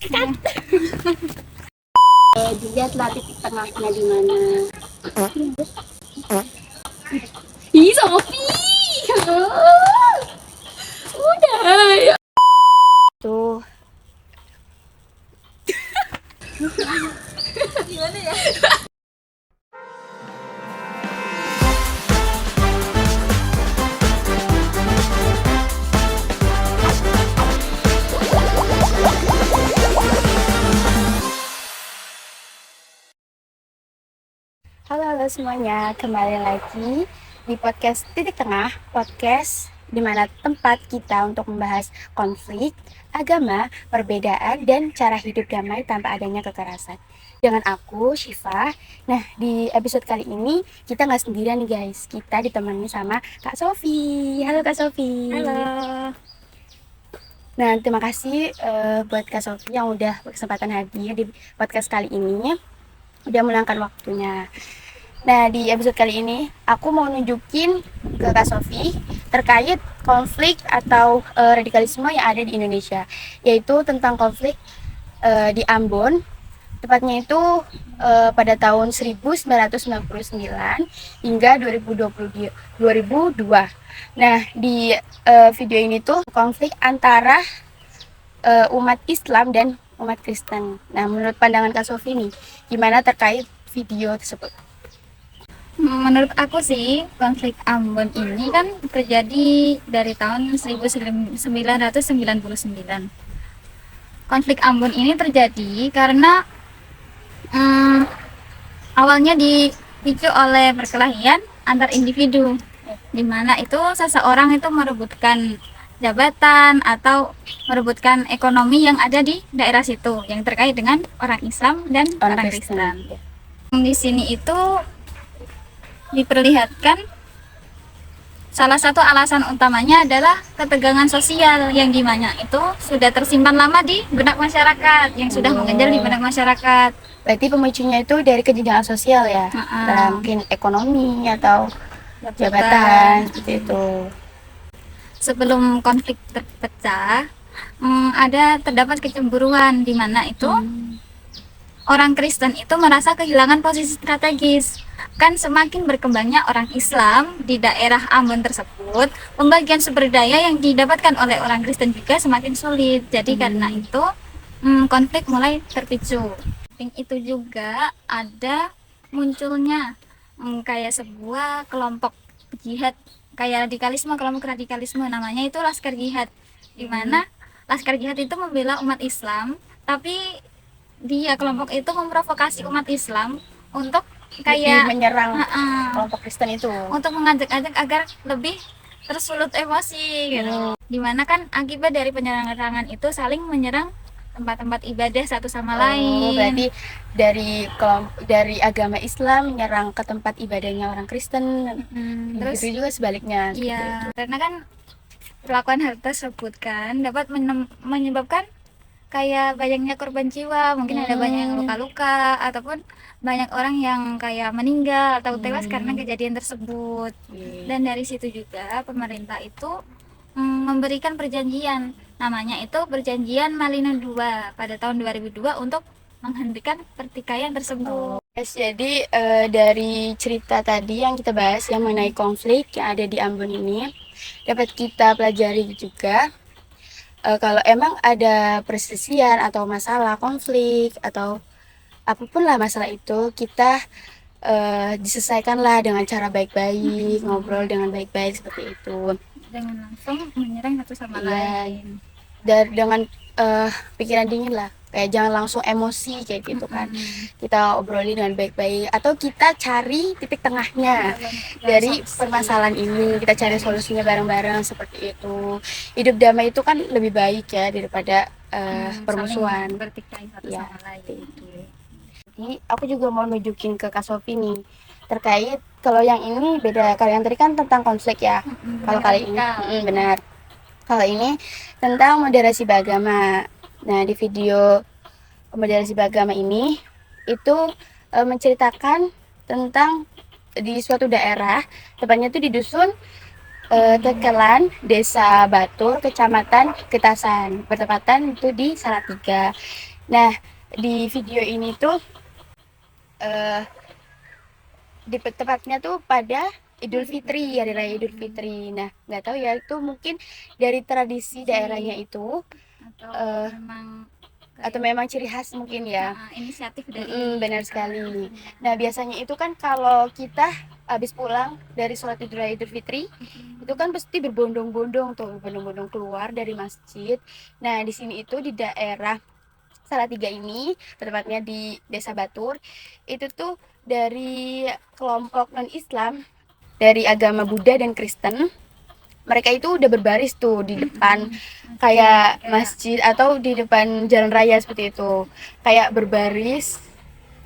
Dilihatlah titik tengahnya di mana. Ih, Sophie. Udah ya. Tuh. Gimana ya? Halo semuanya, kembali lagi di podcast Titik Tengah, podcast di mana tempat kita untuk membahas konflik, agama, perbedaan, dan cara hidup damai tanpa adanya kekerasan. Dengan aku, Syifa. Nah, di episode kali ini kita nggak sendirian nih guys, kita ditemani sama Kak Sofi. Halo Kak Sofi. Halo. Nah, terima kasih buat Kak Sofi yang udah berkesempatan hadir di podcast kali ini, udah meluangkan waktunya. Nah, di episode kali ini aku mau nunjukin ke Kak Sofi terkait konflik atau radikalisme yang ada di Indonesia, yaitu tentang konflik di Ambon, tepatnya itu pada tahun 1999 hingga 2002. Nah, di video ini tuh konflik antara umat Islam dan umat Kristen. Nah, menurut pandangan Kak Sofi nih, gimana terkait video tersebut? Menurut aku sih, konflik Ambon ini kan terjadi dari tahun 1999. Konflik Ambon ini terjadi karena awalnya dipicu oleh perkelahian antar individu, di mana itu seseorang itu merebutkan jabatan atau merebutkan ekonomi yang ada di daerah situ yang terkait dengan orang Islam dan orang Kristen. Di sini itu diperlihatkan salah satu alasan utamanya adalah ketegangan sosial yang dimana itu sudah tersimpan lama di benak masyarakat, yang sudah mengejar di benak masyarakat. Berarti pemicunya itu dari kejenjangan sosial ya, mungkin ekonomi atau jabatan seperti itu. Sebelum konflik terpecah, terdapat kecemburuan di mana itu orang Kristen itu merasa kehilangan posisi strategis. Kan semakin berkembangnya orang Islam di daerah Ambon tersebut, pembagian sumber daya yang didapatkan oleh orang Kristen juga semakin sulit. Jadi karena itu konflik mulai terpicu. Itu juga ada munculnya kayak sebuah kelompok jihad, kayak kelompok radikalisme, namanya itu Laskar Jihad, di mana Laskar Jihad itu membela umat Islam, tapi dia kelompok itu memprovokasi umat Islam untuk kayak menyerang kelompok Kristen itu, untuk mengajak-ajak agar lebih tersulut emosi gitu. Dimana kan akibat dari penyerangan itu saling menyerang tempat-tempat ibadah satu sama lain. Berarti dari agama Islam menyerang ke tempat ibadahnya orang Kristen. Terus itu juga sebaliknya. Iya, karena kan perlakuan hal tersebut kan dapat menyebabkan kayak banyaknya korban jiwa, mungkin ada banyak yang luka-luka ataupun banyak orang yang kayak meninggal atau tewas karena kejadian tersebut. Dan dari situ juga pemerintah itu memberikan perjanjian, namanya itu Perjanjian Malino II pada tahun 2002 untuk menghentikan pertikaian tersebut. Jadi dari cerita tadi yang kita bahas yang mengenai konflik yang ada di Ambon ini, dapat kita pelajari juga kalau emang ada perselisihan atau masalah konflik atau apapun lah masalah itu, kita diselesaikanlah dengan cara baik-baik, ngobrol dengan baik-baik seperti itu. Jangan langsung menyerang satu sama lain. Dengan pikiran dingin lah, kayak jangan langsung emosi kayak gitu kan. Kita obrolin dengan baik-baik atau kita cari titik tengahnya dari permasalahan ini, kita cari solusinya bareng-bareng seperti itu. Hidup damai itu kan lebih baik ya daripada permusuhan, bertikai satu sama lain itu. Jadi aku juga mau nunjukin ke Kak Sofi nih terkait kalau yang ini beda. Kalau yang tadi kan tentang konflik ya, kalau kali ini benar. Kalau ini tentang moderasi beragama. Nah, di video moderasi beragama ini itu menceritakan tentang di suatu daerah, tepatnya itu di dusun Tekelan, Desa Batur, Kecamatan Getasan, bertepatan itu di Salatiga. Nah, di video ini tuh eh di tepatnya tuh pada Idul Fitri, hari raya Idul Fitri. Nah, nggak tahu ya, itu mungkin dari tradisi daerahnya itu atau eh memang atau kayak memang ciri khas mungkin ya. inisiatif dari Benar sekali. orang-orangnya. Nah, biasanya itu kan kalau kita habis pulang dari sholat Idul Fitri, itu kan pasti berbondong-bondong tuh, berbondong-bondong keluar dari masjid. Nah, di sini itu di daerah Salatiga ini, tepatnya di Desa Batur, itu tuh dari kelompok non-Islam, dari agama Buddha dan Kristen. Mereka itu udah berbaris tuh di depan kayak masjid atau di depan jalan raya seperti itu. Kayak berbaris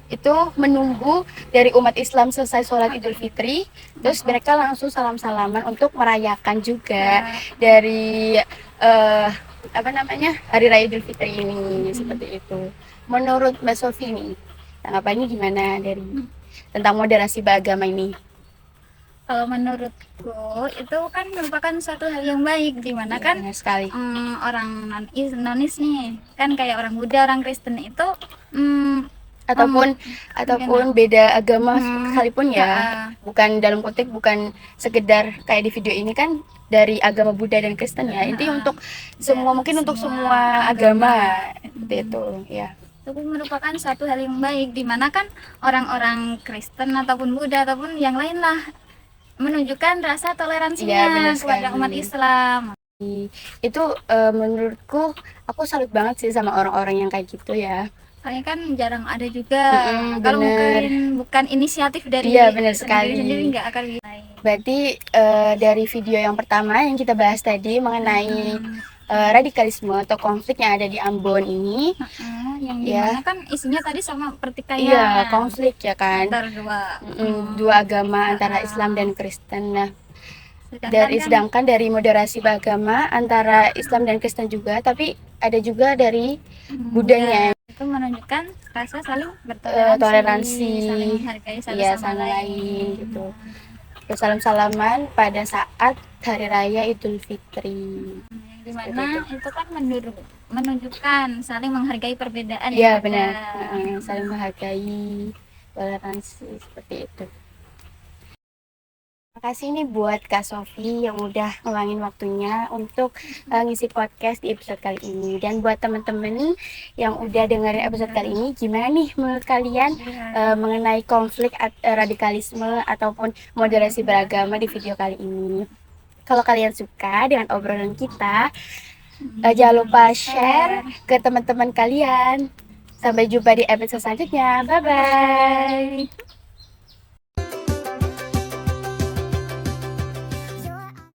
itu menunggu dari umat Islam selesai sholat Idul Fitri, terus mereka langsung salam-salaman untuk merayakan juga dari apa namanya, hari raya Idul Fitri ini seperti itu. Menurut Mbak Sofi nih, tanggapannya gimana dari tentang moderasi beragama ini? Kalau menurutku itu kan merupakan suatu hal yang baik, dimana Ya, kan benar sekali. orang nonis nih kan kayak orang Buddha, orang Kristen itu Ataupun beda agama sekalipun ya, bukan dalam konteks, bukan sekedar kayak di video ini kan dari agama Buddha dan Kristen ya, intinya untuk semua, mungkin untuk semua agama seperti itu ya. itu merupakan suatu hal yang baik, dimana kan orang-orang Kristen ataupun Buddha ataupun yang lain lah menunjukkan rasa toleransinya benar kepada sekali. umat Islam. Itu menurutku aku salut banget sih sama orang-orang yang kayak gitu ya. Soalnya kan jarang ada juga. Kalau bener. bukan inisiatif dari Iya, benar sekali. sendiri nggak akan bisa. Berarti dari video yang pertama yang kita bahas tadi mengenai radikalisme atau konflik yang ada di Ambon ini, yang ya, dimana kan isinya tadi sama pertikaian. iya, konflik ya kan, antara dua agama antara Islam dan Kristen. Nah, sedangkan sedangkan dari moderasi beragama antara Islam dan Kristen juga, tapi ada juga dari Budanya. itu menunjukkan rasa saling Toleransi, saling menghargai satu iya, sama lain gitu. Bersalam-salaman pada saat hari raya Idul Fitri. Dimana itu kan menunjukkan saling menghargai perbedaan. Iya, benar. Saling menghargai, toleransi seperti itu. Terima kasih nih buat Kak Sofi yang udah ngeluangin waktunya untuk ngisi podcast di episode kali ini. Dan buat temen-temen yang udah dengerin episode kali ini, gimana nih menurut kalian mengenai konflik radikalisme ataupun moderasi beragama di video kali ini? Kalau kalian suka dengan obrolan kita, jangan lupa share ke teman-teman kalian. Sampai jumpa di episode selanjutnya. Bye-bye.